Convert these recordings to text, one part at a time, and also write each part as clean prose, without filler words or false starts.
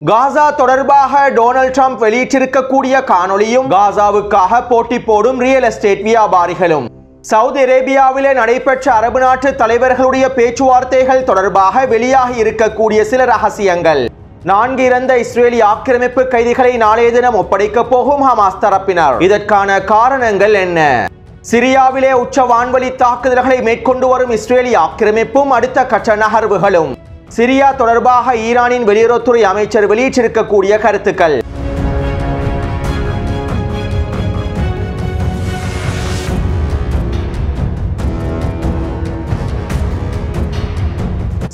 காசா தொடர்பாக Donald Trump வெளியிட்டிருக்கக்கூடிய காணொளியும் காசாவுக்காக போட்டி போடும் ரியல் எஸ்டேட் வியாபாரிகளும் சவுதி அரேபியாவிலே நடைபெற்ற அரபு நாட்டு தலைவர்களுடைய பேச்சுவார்த்தைகள் தொடர்பாக வெளியாகி இருக்கக்கூடிய சில ரகசியங்கள் 4 இறந்த இஸ்ரேலி ஆக்கிரமிப்பு கைதிகளை நாளைய தினம் ஒப்படைக்க போகும் ஹமாஸ் தரப்பினர். இதற்கான காரணங்கள் என்ன? சிரியாவிலே உச்ச வான்வழி தாக்குதல்களை மேற்கொண்டு வரும் இஸ்ரேலி ஆக்கிரமிப்பும் அடுத்த கட்ட நகர்வுகளும் சிரியா தொடர்பாக ஈரானின் வெளியுறவுத்துறை அமைச்சர் வெளியிட்டிருக்கக்கூடிய கருத்துக்கள்.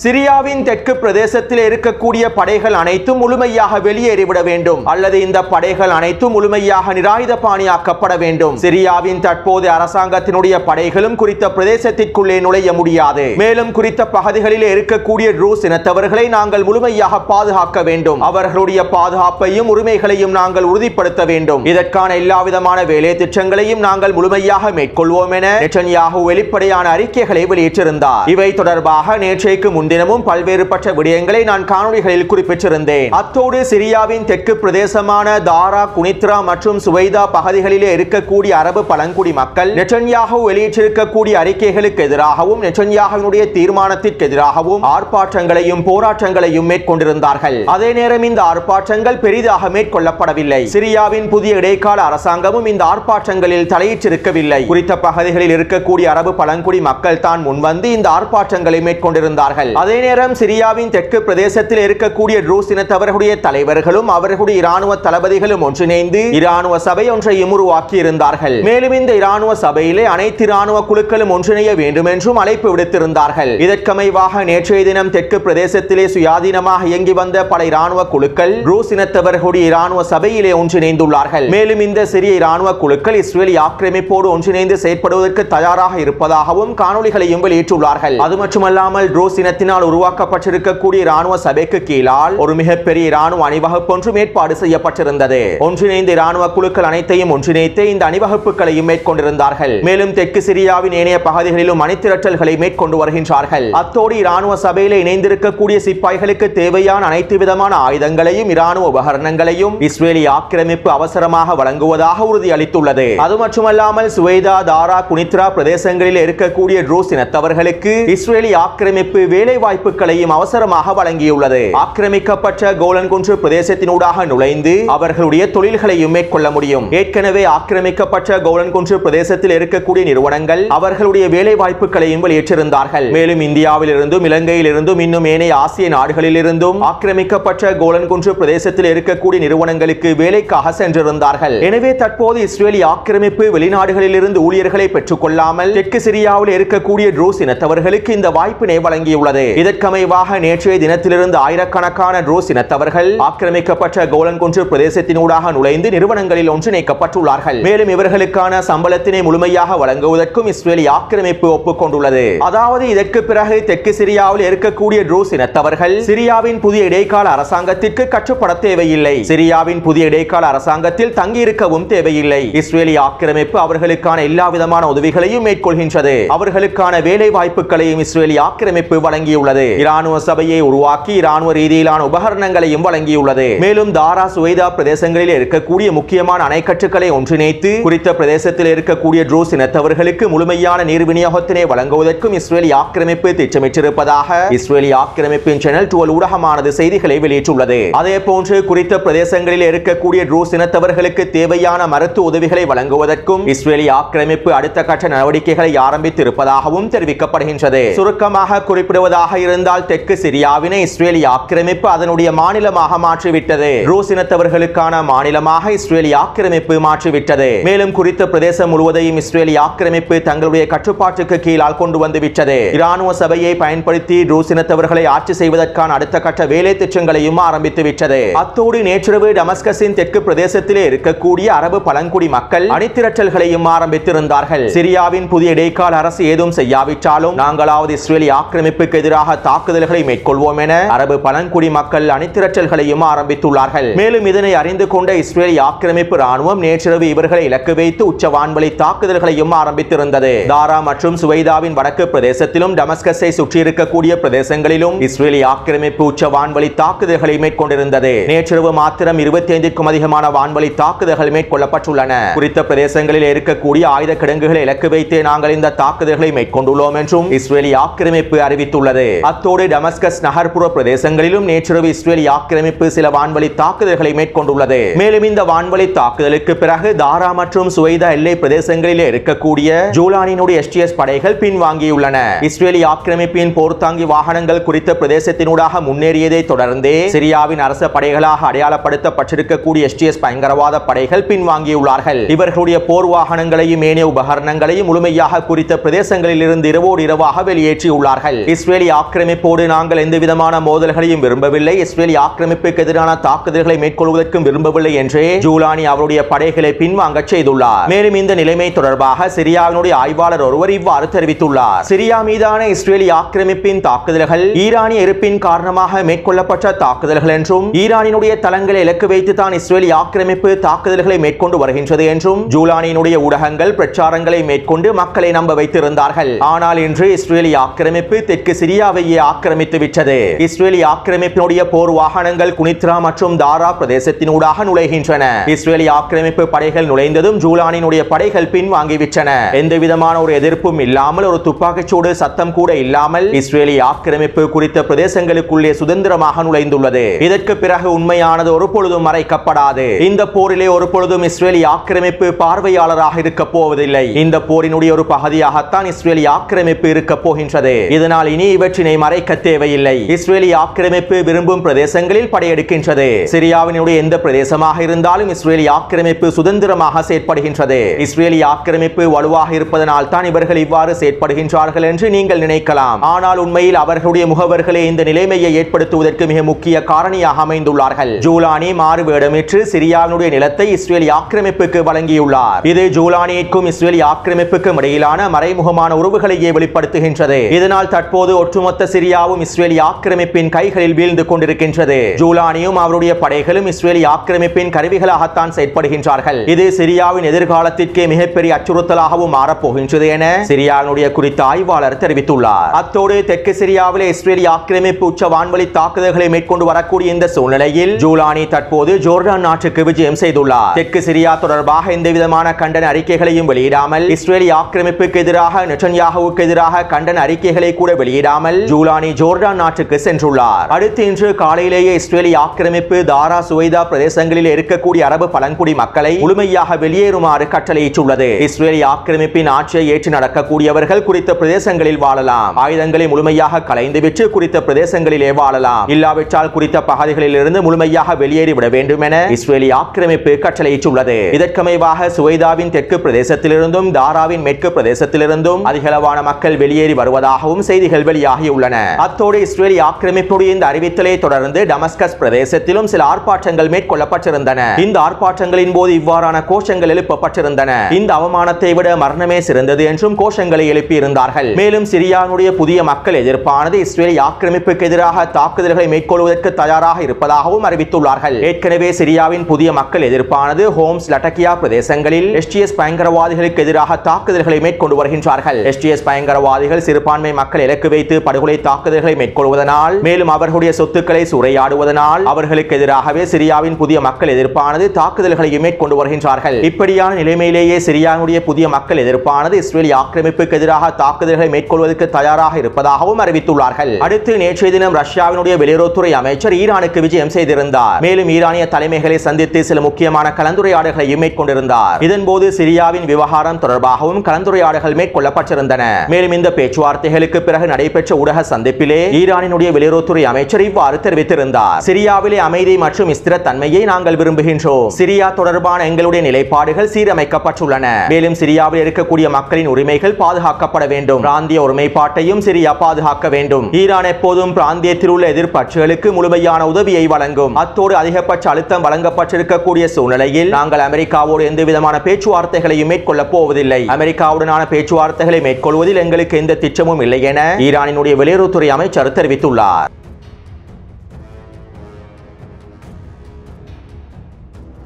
சிரியாவின் தெற்கு பிரதேசத்தில் இருக்கக்கூடிய படைகள் அனைத்தும் முழுமையாக வெளியேறிவிட வேண்டும் அல்லது இந்த படைகள் அனைத்தும் முழுமையாக நிராயுதபாணியாக்கப்பட வேண்டும். சிரியாவின் தற்போது அரசாங்கத்தினுடைய படைகளும் குறித்த பிரதேசத்திற்குள்ளே நுழைய முடியாது. மேலும் குறித்த பகுதிகளில் இருக்கக்கூடிய ரூஸ் இனத்தவர்களை நாங்கள் முழுமையாக பாதுகாக்க வேண்டும். அவர்களுடைய பாதுகாப்பையும் உரிமைகளையும் நாங்கள் உறுதிப்படுத்த வேண்டும். இதற்கான எல்லாவிதமான வேலை திட்டங்களையும் நாங்கள் முழுமையாக மேற்கொள்வோம் என நெட்டன்யாஹூ வெளிப்படையான அறிக்கைகளை வெளியிட்டிருந்தார். இவை தொடர்பாக நேற்றைக்கு தினமும் பல்வேறுபட்ட விடயங்களை நான் காணொளிகளில் குறிப்பிட்டிருந்தேன். அத்தோடு சிரியாவின் தெற்கு பிரதேசமான தாரா, குனித்ரா மற்றும் சுவைதா பகுதிகளிலே இருக்கக்கூடிய அரபு பழங்குடி மக்கள் நெட்டன்யாஹூ வெளியிட்டிருக்கக்கூடிய அறிக்கைகளுக்கு எதிராகவும் நெட்டன்யாஹூவினுடைய தீர்மானத்திற்கு எதிராகவும் ஆர்ப்பாட்டங்களையும் போராட்டங்களையும் மேற்கொண்டிருந்தார்கள். அதே நேரம் இந்த ஆர்ப்பாட்டங்கள் பெரிதாக மேற்கொள்ளப்படவில்லை. சிரியாவின் புதிய இடைக்கால அரசாங்கமும் இந்த ஆர்ப்பாட்டங்களில் தலையிட்டிருக்கவில்லை. குறித்த பகுதிகளில் இருக்கக்கூடிய அரபு பழங்குடி மக்கள் தான் முன்வந்து இந்த ஆர்ப்பாட்டங்களை மேற்கொண்டிருந்தார்கள். அதே நேரம் சிரியாவின் தெற்கு பிரதேசத்தில் இருக்கக்கூடிய ரூஸ் இனத்தவர்களுடைய தலைவர்களும் அவர்களுடைய இராணுவ தளபதிகளும் ஒன்றிணைந்து இராணுவ சபை ஒன்றையும் உருவாக்கி இருந்தார்கள். மேலும் இந்த இராணுவ சபையிலே அனைத்து இராணுவ குழுக்களும் ஒன்றிணைய வேண்டும் என்றும் அழைப்பு விடுத்திருந்தார்கள். இதற்கமைவாக நேற்றைய தினம் தெற்கு பிரதேசத்திலே சுயாதீனமாக இயங்கி வந்த பல இராணுவ குழுக்கள் ரூஸ் இனத்தவர்களுடைய இராணுவ சபையிலே ஒன்றிணைந்துள்ளார்கள். மேலும் இந்த சிறிய இராணுவ குழுக்கள் இஸ்ரேலி ஆக்கிரமிப்போடு ஒன்றிணைந்து செயற்படுவதற்கு தயாராக இருப்பதாகவும் காணொளிகளையும் வெளியிட்டுள்ளார்கள். அது மட்டுமல்லாமல் ரூஸ் இனத்தினால் உருவாக்கப்பட்டிருக்கக்கூடிய இராணுவ சபைக்கு கீழால் ஒரு மிகப்பெரிய இராணுவ அணிவகுப்பு ஒன்று ஏற்பாடு செய்யப்பட்டிருந்தது. ஒன்றிணைந்த இராணுவ குழுக்கள் அனைத்தையும் ஒன்றிணைத்து இந்த அணிவகுப்புகளையும் மேற்கொண்டிருந்தார்கள். மேலும் தெற்கு சிரியாவின் ஏனைய பகுதிகளிலும் அணிதிரட்டல்களை மேற்கொண்டு வருகின்றார்கள். அத்தோடு இராணுவ சபையில் இணைந்திருக்கக்கூடிய சிப்பாய்களுக்கு தேவையான அனைத்து விதமான ஆயுதங்களையும் இராணுவ உபகரணங்களையும் இஸ்ரேலி ஆக்கிரமிப்பு அவசரமாக வழங்குவதாக உறுதியளித்துள்ளது. அது மட்டுமல்லாமல் சுவைதா, தாரா, குனித்ரா பிரதேசங்களில் இருக்கக்கூடிய ரூஸ் இனத்தவர்களுக்கு இஸ்ரேலி ஆக்கிரமிப்பு வேலை வாய்ப்புகளையும் அவசரமாக வழங்கியுள்ளது. ஆக்கிரமிக்கப்பட்ட கோலன் குன்று பிரதேசத்தினூடாக நுழைந்து அவர்களுடைய தொழில்களையும் மேற்கொள்ள முடியும். ஏற்கனவே ஆக்கிரமிக்கப்பட்ட கோலன் குன்று பிரதேசத்தில் இருக்கக்கூடிய நிறுவனங்கள் அவர்களுடைய வேலை வாய்ப்புகளையும் வெளியிட்டிருந்தார்கள். மேலும் இந்தியாவில் இருந்தும் இலங்கையில் இருந்தும் இன்னும் ஏனைய ஆசிய நாடுகளில் இருந்தும் ஆக்கிரமிக்கப்பட்ட கோலன் குன்று பிரதேசத்தில் இருக்கக்கூடிய நிறுவனங்களுக்கு வேலைக்காக சென்றிருந்தார்கள். எனவே தற்போது இஸ்ரேலி ஆக்கிரமிப்பு வெளிநாடுகளில் இருந்து ஊழியர்களை பெற்றுக் கொள்ளாமல் தெற்கு சிரியாவில் இருக்கக்கூடிய ரூஸ் இனத்தவர்களுக்கு இந்த வாய்ப்பினை வழங்கியுள்ளது. இதற்கமைவாக நேற்றைய தினத்திலிருந்து ஆயிரக்கணக்கான ரூஸ் இனத்தவர்கள் ஆக்கிரமிக்கப்பட்ட கோலன் குன்று பிரதேசத்தினூடாக நுழைந்து நிறுவனங்களில் ஒன்றிணைக்கப்பட்டுள்ளார்கள். மேலும் இவர்களுக்கான சம்பளத்தினை முழுமையாக வழங்குவதற்கும் இஸ்ரேலி ஆக்கிரமிப்பு ஒப்புக்கொண்டுள்ளது. அதாவது இதற்கு பிறகு தெற்கு சிரியாவில் இருக்கக்கூடிய ரூஸ் இனத்தவர்கள் சிரியாவின் புதிய இடைக்கால அரசாங்கத்திற்கு கட்டுப்பட தேவையில்லை. சிரியாவின் புதிய இடைக்கால அரசாங்கத்தில் தங்கியிருக்கவும் தேவையில்லை. இஸ்ரேலி ஆக்கிரமிப்பு அவர்களுக்கான எல்லா விதமான உதவிகளையும் மேற்கொள்கின்றது. அவர்களுக்கான வேலை வாய்ப்புகளையும் இஸ்ரேலி ஆக்கிரமிப்பு வழங்கியுள்ளது. இராணுவ சபையை உருவாக்கி இராணுவ ரீதியிலான உபகரணங்களையும் வழங்கியுள்ளது. மேலும் தாரா, சுவைதா பிரதேசங்களில் இருக்கக்கூடிய முக்கியமான அணைக்கட்டுகளை ஒன்றிணைத்து குறித்த பிரதேசத்தில் இருக்கக்கூடிய ரூஸ் இனத்தவர்களுக்கு முழுமையான நீர் விநியோகத்தினை வழங்குவதற்கும் இஸ்ரேலி ஆக்கிரமிப்பு திட்டமிட்டிருப்பதாக இஸ்ரேலி ஆக்கிரமிப்பின் சேனல் 12 ஊடகமானது செய்திகளை வெளியிட்டுள்ளது. அதே போன்று குறித்த பிரதேசங்களில் இருக்கக்கூடிய ரூஸ் இனத்தவர்களுக்கு தேவையான மருத்துவ உதவிகளை வழங்குவதற்கும் இஸ்ரேலி ஆக்கிரமிப்பு அடுத்த கட்ட நடவடிக்கைகளை ஆரம்பித்திருப்பதாகவும் தெரிவிக்கப்படுகின்றது. சுருக்கமாக குறிப்பிடுவதாக இருந்தால் தெற்கு சிரியாவினை இஸ்ரேலி ஆக்கிரமிப்பு அதனுடைய மாநிலமாக மாற்றிவிட்டது. ரூஸ் இனத்தவர்களுக்கான மாநிலமாக இஸ்ரேலி ஆக்கிரமிப்பு மாற்றிவிட்டது. மேலும் குறித்த பிரதேசம் முழுவதையும் இஸ்ரேலி ஆக்கிரமிப்பு தங்களுடைய கட்டுப்பாட்டுக்கு கீழால் கொண்டு வந்துவிட்டது. இராணுவ சபையை பயன்படுத்தி ரூஸ் இனத்தவர்களை ஆட்சி செய்வதற்கான அடுத்த கட்ட வேலை திட்டங்களையும் ஆரம்பித்து விட்டது. அத்தோடு நேற்றிரவு டமஸ்கஸின் தெற்கு பிரதேசத்திலே இருக்கக்கூடிய அரபு பழங்குடி மக்கள் அணிதிரட்டல்களையும் ஆரம்பித்திருந்தார்கள். சிரியாவின் புதிய இடைக்கால அரசு ஏதும் செய்யாவிட்டாலும் நாங்களாவது இஸ்ரேலி ஆக்கிரமிப்புக்கு எதிராக எதிராக தாக்குதல்களை மேற்கொள்வோம் என அரபு பழங்குடி மக்கள் அணிதிரட்டல்களையும் ஆரம்பித்துள்ளார்கள். மேலும் இதனை அறிந்து கொண்ட இஸ்ரேலிய ஆக்கிரமிப்பு ராணுவம் நேற்றிரவு இவர்களை இலக்கு வைத்து உச்ச வான்வழி தாக்குதல்களையும் ஆரம்பித்திருந்தது. தாரா மற்றும் சுவைதாவின் வடக்கு பிரதேசத்திலும் டமஸ்கஸை சுற்றியிருக்கக்கூடிய பிரதேசங்களிலும் இஸ்ரேலிய ஆக்கிரமிப்பு உச்ச வான்வழி தாக்குதல்களை மேற்கொண்டிருந்தது. நேற்றிரவு மாத்திரம் 25க்கும் அதிகமான வான்வழி தாக்குதல்கள் மேற்கொள்ளப்பட்டுள்ளன. குறித்த பிரதேசங்களில் இருக்கக்கூடிய ஆயுத கிடங்குகளை இலக்கு வைத்து நாங்கள் இந்த தாக்குதல்களை மேற்கொண்டுள்ளோம் என்றும் இஸ்ரேலிய ஆக்கிரமிப்பு அறிவித்துள்ளது. அத்தோடு டமஸ்கஸ் நகர்ப்புற பிரதேசங்களிலும் நேற்றிரவு இஸ்ரேலிய ஆக்கிரமிப்பு சில வான்வழி தாக்குதல்களை மேற்கொண்டுள்ளது. மேலும் இந்த வான்வழி தாக்குதலுக்கு பிறகு தாரா மற்றும் சுவைதா எல்லை பிரதேசங்களில் இருக்கக்கூடிய ஜூலானினுடைய STS படைகள் பின்வாங்கியுள்ளன. இஸ்ரேலிய ஆக்கிரமிப்பின் போர்த்தாங்கி வாகனங்கள் குறித்த பிரதேசத்தினூடாக முன்னேறியதை தொடர்ந்தே சிரியாவின் அரச படைகளாக அடையாளப்படுத்தப்பட்டிருக்கக்கூடிய STS பயங்கரவாத படைகள் பின்வாங்கியுள்ளார்கள். இவர்களுடைய போர் வாகனங்களையும் ஏனைய உபகரணங்களையும் முழுமையாக குறித்த பிரதேசங்களில் இருந்து இரவோடு இரவாக வெளியேற்றியுள்ளார்கள். இஸ்ரேலிய ஆக்கிரமிப்போடு நாங்கள் எந்த விதமான மோதல்களையும் விரும்பவில்லை, இஸ்ரேலிய ஆக்கிரமிப்புக்கு எதிரான தாக்குதல்களை மேற்கொள்வதற்கும் விரும்பவில்லை என்று ஜூலானி அவருடைய படைகளை பின்வாங்க செய்துள்ளார். மேலும் இந்த நிலைமை தொடர்பாக சிரியாவினுடைய ஆய்வாளர் ஒருவர் இவ்வாறு தெரிவித்துள்ளார். சிரியா மீதான இஸ்ரேலிய ஆக்கிரமிப்பின் தாக்குதல்கள் ஈரானிய இருப்பின் காரணமாக மேற்கொள்ளப்பட்ட தாக்குதல்கள் என்றும் ஈரானினுடைய தளங்களை இலக்கு வைத்து தான் இஸ்ரேலிய ஆக்கிரமிப்பு தாக்குதல்களை மேற்கொண்டு வருகின்றது என்றும் ஜூலானியினுடைய ஊடகங்கள் பிரச்சாரங்களை மேற்கொண்டு மக்களை நம்ப வைத்திருந்தார்கள். ஆனால் இன்று இஸ்ரேலிய ஆக்கிரமிப்பு தெற்கு சிரியாவையே ஆக்கிரமித்து விட்டது. இஸ்ரேலிய ஆக்கிரமிப்பினுடைய போர் வாகனங்கள் குனித்ரா மற்றும் தாரா பிரதேசத்தினூடாக நுழைகின்றன. இஸ்ரேலிய ஆக்கிரமிப்பு படைகள் நுழைந்ததும் ஜூலானினுடைய படைகள் பின்வாங்கிவிட்டன. எந்த விதமான ஒரு எதிர்ப்பும் இல்லாமல், ஒரு துப்பாக்கிச்சூடு சத்தம் கூட இல்லாமல் இஸ்ரேலிய ஆக்கிரமிப்பு குறித்த பிரதேசங்களுக்குள்ளே சுதந்திரமாக நுழைந்துள்ளது. இதற்கு பிறகு உண்மையானது ஒரு பொழுதும் மறைக்கப்படாது. இந்த போரிலே ஒரு பொழுதும் இஸ்ரேலிய ஆக்கிரமிப்பு பார்வையாளராக இருக்க போவதில்லை. இந்த போரினுடைய ஒரு பகுதியாகத்தான் இஸ்ரேலிய ஆக்கிரமிப்பு இருக்க போகின்றது. இதனால் இனி இவற்றினை மறைக்க தேவையில்லை. இஸ்ரேலிய ஆக்கிரமிப்பு விரும்பும் பிரதேசங்களில் படையெடுக்கின்றது. சிரியாவினுடைய எந்த பிரதேசமாக இருந்தாலும் இஸ்ரேலிய ஆக்கிரமிப்பு சுதந்திரமாக செயற்படுகின்றது. இஸ்ரேலிய ஆக்கிரமிப்பு வலுவாக இருப்பதனால் தான் இவர்கள் இவ்வாறு செயற்படுகின்றார்கள் என்று நீங்கள் நினைக்கலாம். ஆனால் உண்மையில் அவர்களுடைய முகவர்களே இந்த நிலைமையை ஏற்படுத்துவதற்கு மிக முக்கிய காரணியாக அமைந்துள்ளார்கள். ஜூலானி மாறு வேடமிட்டு சிரியாவினுடைய நிலத்தை இஸ்ரேலிய ஆக்கிரமிப்புக்கு வழங்கியுள்ளார். இது ஜூலானிக்கும் இஸ்ரேலிய ஆக்கிரமிப்புக்கும் இடையிலான மறைமுகமான உறவுகளையே வெளிப்படுத்துகின்றது. இதனால் தற்போது ஒட்டுமொத்த சிரியாவும் இஸ்ரேலிய ஆக்கிரமிப்பின் கைகளில் வீழ்ந்து கொண்டிருக்கின்றது. ஜூலானியும் அவருடைய படைகளும் இஸ்ரேலிய ஆக்கிரமிப்பின் கருவிகளாகத்தான் செயற்படுகின்றார்கள். இது சிரியாவின் எதிர்காலத்திற்கே மிகப்பெரிய அச்சுறுத்தலாகவும் மாறப்போகின்றது என சிரியாவினுடைய குறித்த ஆய்வாளர் தெரிவித்துள்ளார். அத்தோடு தெற்கு சிரியாவிலே இஸ்ரேலிய ஆக்கிரமிப்பு உச்ச வான்வழி தாக்குதல்களை மேற்கொண்டு வரக்கூடிய இந்த சூழ்நிலையில் ஜூலானி தற்போது ஜோர்டான் நாட்டுக்கு விஜயம் செய்துள்ளார். தெற்கு சிரியா தொடர்பாக எந்த விதமான கண்டன அறிக்கைகளையும் வெளியிடாமல், இஸ்ரேலிய ஆக்கிரமிப்புக்கு எதிராக நெட்டன்யாஹுவுக்கு எதிராக கண்டன அறிக்கைகளை கூட வெளியிடாமல் ஜூலானி ஜோர்டான் நாட்டுக்கு சென்றுள்ளார். அடுத்து இன்று காலையிலேயே இஸ்ரேலிய ஆக்கிரமிப்பு தாரா சுவைதா பிரதேசங்களில் இருக்கக்கூடிய அரபு பழங்குடி மக்களை முழுமையாக வெளியேறுமாறு கட்டளையிட்டுள்ளது. இஸ்ரேலிய ஆக்கிரமிப்பின் ஆட்சியை ஏற்று நடக்கக்கூடியவர்கள் குறித்த பிரதேசங்களில் வாழலாம். ஆயுதங்களை முழுமையாக களைந்துவிட்டு குறித்த பிரதேசங்களிலே வாழலாம். இல்லாவிட்டால் குறித்த பகுதிகளில் இருந்து முழுமையாக வெளியேறிவிட வேண்டும் என இஸ்ரேலிய ஆக்கிரமிப்பு கட்டளையிட்டுள்ளது. இதற்கமைவாக சுவைதாவின் தெற்கு பிரதேசத்திலிருந்தும் தாராவின் மேற்கு பிரதேசத்திலிருந்தும் அதிகளவான மக்கள் வெளியேறி வருவதாகவும் செய்திகள் வெளியாகியுள்ளன. அத்தோடு இஸ்ரேலிய ஆக்கிரமிப்புடைய இந்த அறிவித்தலை தொடர்ந்து டமஸ்கஸ் பிரதேசத்திலும் சில ஆர்ப்பாட்டங்கள் மேற்கொள்ளப்பட்டிருந்தன. இந்த ஆர்ப்பாட்டங்களின் போது இவ்வாறான கோஷங்கள் எழுப்பப்பட்டிருந்தன. இந்த அவமானத்தை விட மரணமே சிறந்தது என்றும் கோஷங்களை எழுப்பியிருந்தார்கள். மேலும் சிரியாவுடைய புதிய மக்கள் எதிர்ப்பானது இஸ்ரேலிய ஆக்கிரமிப்புக்கு எதிராக தாக்குதல்களை மேற்கொள்வதற்கு தயாராக இருப்பதாகவும் அறிவித்துள்ளார்கள். ஏற்கனவே சிரியாவின் புதிய மக்கள் எதிர்ப்பானது ஹோம்ஸ், லட்டக்கியா பிரதேசங்களில் STS பயங்கரவாதிகளுக்கு எதிராக தாக்குதல்களை மேற்கொண்டு வருகின்றார்கள். STS பயங்கரவாதிகள் சிறுபான்மை மக்கள் இலக்கு வைத்து படுகொலை தாக்குதல்களை மேற்கொள்வதனால், மேலும் அவர்களுடைய சொத்துக்களை சூறையாடுவதனால் அவர்களுக்கு எதிராகவே சிரியாவின் புதிய மக்கள் எதிர்ப்பானது தாக்குதல்களையும் மேற்கொண்டு வருகின்றார்கள். இப்படியான நிலைமையிலேயே சிரியாவுடைய புதிய மக்கள் எதிர்ப்பானது இஸ்ரேலிய ஆக்கிரமிப்புக்கு எதிராக தாக்குதல்களை மேற்கொள்வதற்கு தயாராக இருப்பதாகவும் அறிவித்துள்ளார்கள். அடுத்து நேற்றைய தினம் ரஷ்யாவினுடைய வெளியுறவுத்துறை அமைச்சர் ஈரானுக்கு விஜயம் செய்திருந்தார். மேலும் ஈரானிய தலைமைகளை சந்தித்து சில முக்கியமான கலந்துரையாடல்களையும் மேற்கொண்டிருந்தார். இதன்போது சிரியாவின் விவகாரம் தொடர்பாகவும் கலந்துரையாடல்கள் மேற்கொள்ளப்பட்டிருந்தன. மேலும் இந்த பேச்சுவார்த்தைகளுக்கு பிறகு நடைபெற்ற ஊடக சந்திப்பிலே ஈரானினுடைய வெளியுறவுத்துறை அமைச்சர் இவ்வாறு தெரிவித்திருந்தார். சிரியாவிலே அமைதி மற்றும் ஸ்திரத்தன்மையை நாங்கள் விரும்புகின்றோம். சிரியா தொடர்பான எங்களுடைய நிலைப்பாடுகள் சீரமைக்கப்பட்டுள்ளன. மேலும் சிரியாவில் இருக்கக்கூடிய மக்களின் உரிமைகள் பாதுகாக்கப்பட வேண்டும். பிராந்திய ஒருமைப்பாட்டையும் சிரியா பாதுகாக்க வேண்டும். ஈரான் எப்போதும் பிராந்தியத்தில் உள்ள எதிர்ப்பற்றுகளுக்கு முழுமையான உதவியை வழங்கும். அத்தோடு அதிகபட்ச அழுத்தம் வழங்கப்பட்டிருக்கக்கூடிய சூழ்நிலையில் நாங்கள் அமெரிக்காவோடு எந்த விதமான பேச்சுவார்த்தைகளையும் மேற்கொள்ளப் போவதில்லை. அமெரிக்காவுடனான பேச்சுவார்த்தைகளை மேற்கொள்வதில் எங்களுக்கு எந்த திட்டமும் இல்லை என ஈரானின் இஸ்ரேலினுடைய வெளியுறவுத்துறை அமைச்சர் தெரிவித்துள்ளார்.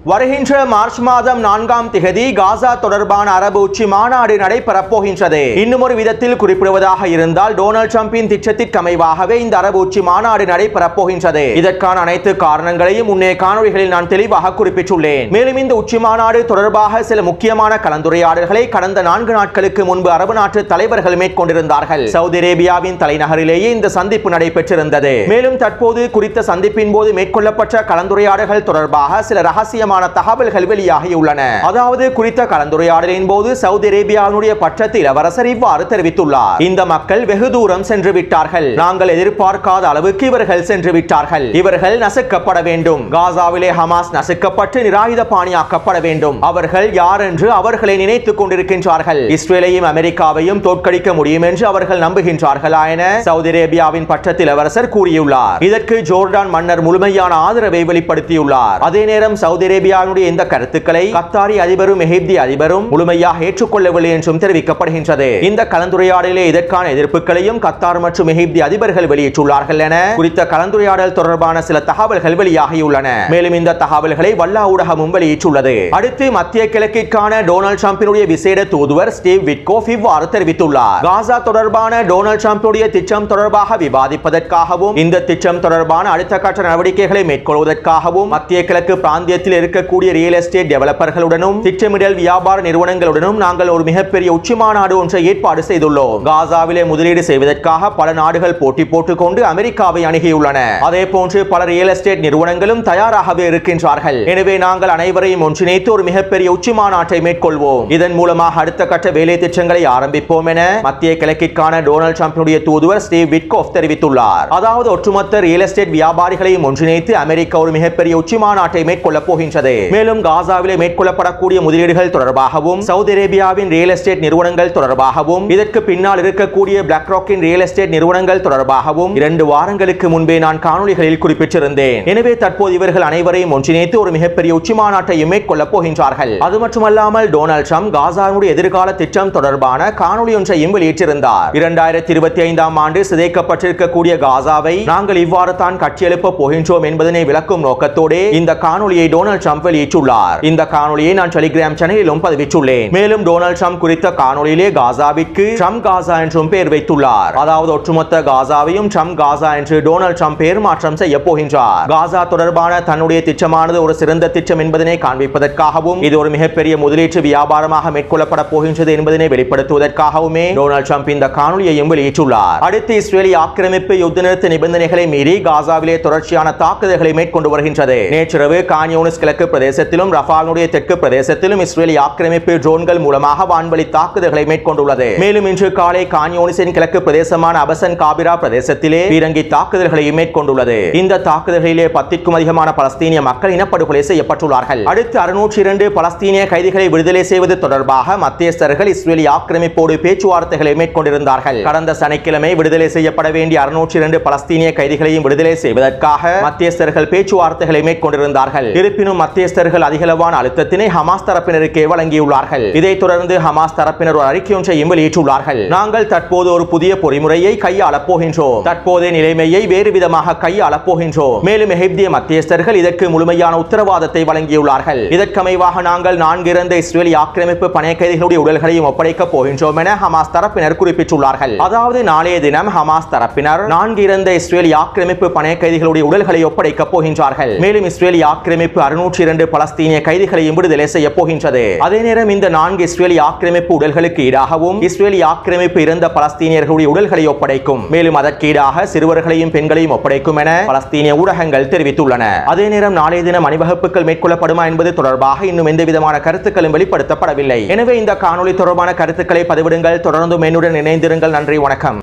வருகின்ற மார்ச் மாதம் 4ஆம் திகதி காசா தொடர்பான அரபு உச்சி மாநாடு நடைபெறப் போகின்றது. இன்னும் ஒரு விதத்தில் குறிப்பிடுவதாக இருந்தால் டொனால்ட் ட்ரம்பின் திட்டத்திற்கு அமைவாகவே இந்த அரபு உச்சி மாநாடு நடைபெறப் போகின்றது. இதற்கான அனைத்து காரணங்களையும் முன்னே காணொளிகளில் நான் தெளிவாக குறிப்பிட்டுள்ளேன். மேலும் இந்த உச்சி மாநாடு தொடர்பாக சில முக்கியமான கலந்துரையாடல்களை கடந்த 4 நாட்களுக்கு முன்பு அரபு நாட்டு தலைவர்கள் மேற்கொண்டிருந்தார்கள். சவுதி அரேபியாவின் தலைநகரிலேயே இந்த சந்திப்பு நடைபெற்றிருந்தது. மேலும் தற்போது குறித்த சந்திப்பின் போது மேற்கொள்ளப்பட்ட கலந்துரையாடல்கள் தொடர்பாக சில ரகசியமான தகவல்கள் வெளியாகியுள்ளன. அதாவது குறித்த கலந்துரையாடலின் போது சவுதி அரேபியாவுடைய பட்டத்து இளவரசர் இவ்வாறு தெரிவித்துள்ளார். இந்த மக்கள் வெகு தூரம் சென்று விட்டார்கள். நாங்கள் எதிர்பார்க்காத அளவுக்கு இவர்கள் சென்று விட்டார்கள். இவர்கள் நசுக்கப்பட வேண்டும். காசாவிலே ஹமாஸ் நசுக்கப்பட்டு நிராயுத பாணியாக்கப்பட வேண்டும். அவர்கள் யார் என்று அவர்களை நினைத்துக் கொண்டிருக்கின்றார்கள். இஸ்ரேலையும் அமெரிக்காவையும் தோற்கடிக்க முடியும் என்று அவர்கள் நம்புகின்றார்களா என சவுதி அரேபியாவின் பட்டத்து இளவரசர் கூறியுள்ளார். இதற்கு ஜோர்டான் மன்னர் முழுமையான ஆதரவை வெளிப்படுத்தியுள்ளார். அதே நேரம் சவுதி அரேபியாவுடைய இந்த கருத்துக்களை கத்தாரி அதிபரும் எகிப்திய அதிபரும் முழுமையாக ஏற்றுக்கொள்ளவில்லை என்றும் தெரிவிக்கப்படுகின்றது. இந்த கலந்துரையாடலிலே இதற்கான எதிர்ப்புகளையும் கத்தார் மற்றும் எகிப்திய அதிபர்கள் வெளியிட்டுள்ளார்கள் என குறித்த கலந்துரையாடல் தொடர்பான சில தகவல்கள் வெளியாகியுள்ளன. மேலும் இந்த தகவல்களை வல்லா ஊடகமும் வெளியிட்டுள்ளது. அடுத்து மத்திய கிழக்கிற்கான டொனால்ட் ட்ரம்பினுடைய விசேட தூதுவர் ஸ்டீவ் விட்கோஃப் இவ்வாறு தெரிவித்துள்ளார். காசா தொடர்பான டொனால்ட் ட்ரம்பினுடைய திட்டம் தொடர்பாக விவாதிப்பதற்காகவும் இந்த திட்டம் தொடர்பான அடுத்த கட்ட நடவடிக்கைகளை மேற்கொள்வதற்காகவும் மத்திய கிழக்கு பிராந்தியத்தில் இருக்கக்கூடிய ரியல் எஸ்டேட் டெவலப்பர்களுடனும் திட்டமிடல் வியாபார நிறுவனங்களுடனும் நாங்கள் ஒரு மிகப்பெரிய உச்சி மாநாடு ஒன்றை ஏற்பாடு செய்துள்ளோம். காசாவிலே முதலீடு செய்வதற்காக பல நாடுகள் போட்டி போட்டுக்கொண்டு அமெரிக்காவை அணுகியுள்ளன. அதே போன்று பல ரியல் எஸ்டேட் நிறுவனங்களும் தயாராகவே இருக்கின்றார்கள். எனவே நாங்கள் அனைவரையும் ஒன்றிணைத்து ஒரு மிகப்பெரிய உச்சி மாநாட்டை மேற்கொள்வோம். இதன் மூலமாக அடுத்த கட்ட வேலை திட்டங்களை ஆரம்பிப்போம் என மத்திய கிழக்கிற்கான டொனால்ட் ட்ரம்பினுடைய தூதுவர் ஸ்டீவ் விட்கோஃப் தெரிவித்துள்ளார். அதாவது ஒட்டுமொத்த ரியல் எஸ்டேட் வியாபாரிகளையும் ஒன்றிணைத்து அமெரிக்கா ஒரு மிகப்பெரிய உச்சி மாநாட்டை மேற்கொள்ள போகின்றது. மேலும் காசாவிலே மேற்கொள்ளப்படக்கூடிய முதலீடுகள் தொடர்பாகவும் சவுதி அரேபியாவின் ரியல் எஸ்டேட் நிறுவனங்கள் தொடர்பாகவும் இதற்கு பின்னால் இருக்கக்கூடிய பிளாக் ராக்கின் ரியல் எஸ்டேட் நிறுவனங்கள் தொடர்பாகவும் 2 வாரங்களுக்கு முன்பே நான் காணொளிகளில் குறிப்பிட்டிருந்தேன். எனவே தற்போது இவர்கள் அனைவரையும் ஒன்றிணைத்து ஒரு மிகப்பெரிய உச்சி மாநாட்டையும் மேற்கொள்ள போகின்றார்கள். அது மட்டுமல்லாமல் டொனால்ட் ட்ரம்ப் காசாவுடைய எதிர்கால திட்டம் தொடர்பான காணொளி ஒன்றையும் வெளியிட்டிருந்தார். 2025ஆம் ஆண்டு சிதைக்கப்பட்டிருக்கக்கூடிய காசாவை நாங்கள் இவ்வாறு தான் கட்டியெழுப்ப போகின்றோம் என்பதனை விளக்கும் நோக்கத்தோடு இந்த காணொளியை டொனால்ட் ட்ரம்ப் வெளியிட்டுள்ளார். இந்த காணொளியை நான் டெலிகிராம் சேனலிலும் பதிவிட்டுள்ளேன். மேலும் டொனால்ட் ட்ரம்ப் குறித்த காணொளியிலே காசாவிற்கு ட்ரம்ப் காசா என்றும் பெயர் வைத்துள்ளார். அதாவது ஒட்டுமொத்த காசாவையும் ட்ரம்ப் காசா என்று டொனால்ட் ட்ரம்ப் பெயர் மாற்றம் செய்ய போகின்றார். காசா தொடர்பான தன்னுடைய திட்டமானது ஒரு சிறந்த திட்டம் என்பதனை காண்பிப்பதற்காகவும் இது ஒரு மிகப்பெரிய முதலீட்டு வியாபாரமாக மேற்கொள்ளப்பட போகின்றது என்பதனை வெளிப்படுத்துவதற்காகவுமே டொனால்ட் ட்ரம்ப் இந்த காணொளியையும் வெளியிட்டுள்ளார். அடுத்து இஸ்ரேலிய ஆக்கிரமிப்பு யுத்த நிறுத்த நிபந்தனைகளை மீறி காசாவிலே தொடர்ச்சியான தாக்குதல்களை மேற்கொண்டு வருகின்றது. நேற்றிரவு கான் யூனிஸ் கிழக்கு பிரதேசத்திலும் ரஃபாலுடைய தெற்கு பிரதேசத்திலும் இஸ்ரேலிய ஆக்கிரமிப்பு ட்ரோன்கள் மூலமாக வான்வழி தாக்குதல்களை மேற்கொண்டுள்ளது. மேலும் இன்று காலை கான் யூனிஸின் கிழக்கு பிரதேசமான அபசன் காபிரா பிரதேசத்திலே பீரங்கி தாக்குதல்களையும் மேற்கொண்டுள்ளது. இந்த தாக்குதல்களிலே 10க்கும் அதிகமான பலஸ்தீனிய மக்கள் இனப்படுகொலை செய்யப்பட்டுள்ளார்கள். அடுத்து 602 பலஸ்தீனிய கைதிகளை விடுதலை செய்வது தொடர்பாக மத்தியஸ்தர்கள் இஸ்ரேலிய ஆக்கிரமிப்போடு பேச்சுவார்த்தைகளை மேற்கொண்டிருந்தார்கள். கடந்த சனிக்கிழமை விடுதலை செய்யப்பட வேண்டிய 602 பலஸ்தீனிய கைதிகளையும் விடுதலை செய்வதற்காக மத்தியஸ்தர்கள் பேச்சுவார்த்தைகளை மேற்கொண்டிருந்தார்கள். இருப்பினும் மத்தியஸ்தர்கள் அதிகளவான அழுத்தத்தினை ஹமாஸ் தரப்பினருக்கே வழங்கியுள்ளார்கள். இதைத் தொடர்ந்து ஹமாஸ் தரப்பினர் ஒரு அறிக்கை ஒன்றையும் வெளியிட்டுள்ளார்கள். நாங்கள் தற்போது ஒரு புதிய பொறிமுறையை கையாளப் போகின்றோம். தற்போதைய நிலைமையை வேறு விதமாக கையாளப் போகின்றோம். மேலும் எகிப்திய மத்தியஸ்தர்கள் இதற்கு முழுமையான உத்தரவாதத்தை வழங்கியுள்ளார்கள். இதற்கமைவாக நாங்கள் 4 இறந்த இஸ்ரேலிய ஆக்கிரமிப்பு பணைய கைதிகளுடைய உடல்களையும் ஒப்படைக்கப் போகின்றோம் என ஹமாஸ் தரப்பினர் குறிப்பிட்டுள்ளார்கள். அதாவது நாளைய தினம் ஹமாஸ் தரப்பினர் 4 இறந்த இஸ்ரேலிய ஆக்கிரமிப்பு பணைய கைதிகளுடைய உடல்களை ஒப்படைக்கப் போகின்றார்கள். மேலும் இஸ்ரேலிய ஆக்கிரமிப்பு 602 பலஸ்தீனிய கைதிகளையும் விடுதலை செய்ய போகின்றது. அதே நேரம் இந்த 4 இஸ்ரேலிய ஆக்கிரமிப்பு உடல்களுக்கு ஈடாகவும் இஸ்ரேலிய ஆக்கிரமிப்பு இறந்த பலஸ்தீனியர்களுடைய உடல்களை ஒப்படைக்கும். மேலும் அதற்கு ஈடாக சிறுவர்களையும் பெண்களையும் ஒப்படைக்கும் என பலஸ்தீனிய ஊடகங்கள் தெரிவித்துள்ளன. அதே நேரம் நாளைய தினம் அணிவகுப்புகள் மேற்கொள்ளப்படுமா என்பது தொடர்பாக இன்னும் எந்த விதமான கருத்துக்களும் வெளிப்படுத்தப்படவில்லை. எனவே இந்த காணொளி தொடர்பான கருத்துக்களை பதிவிடுங்கள். தொடர்ந்து என்னுடன் இணைந்திருங்கள். நன்றி, வணக்கம்.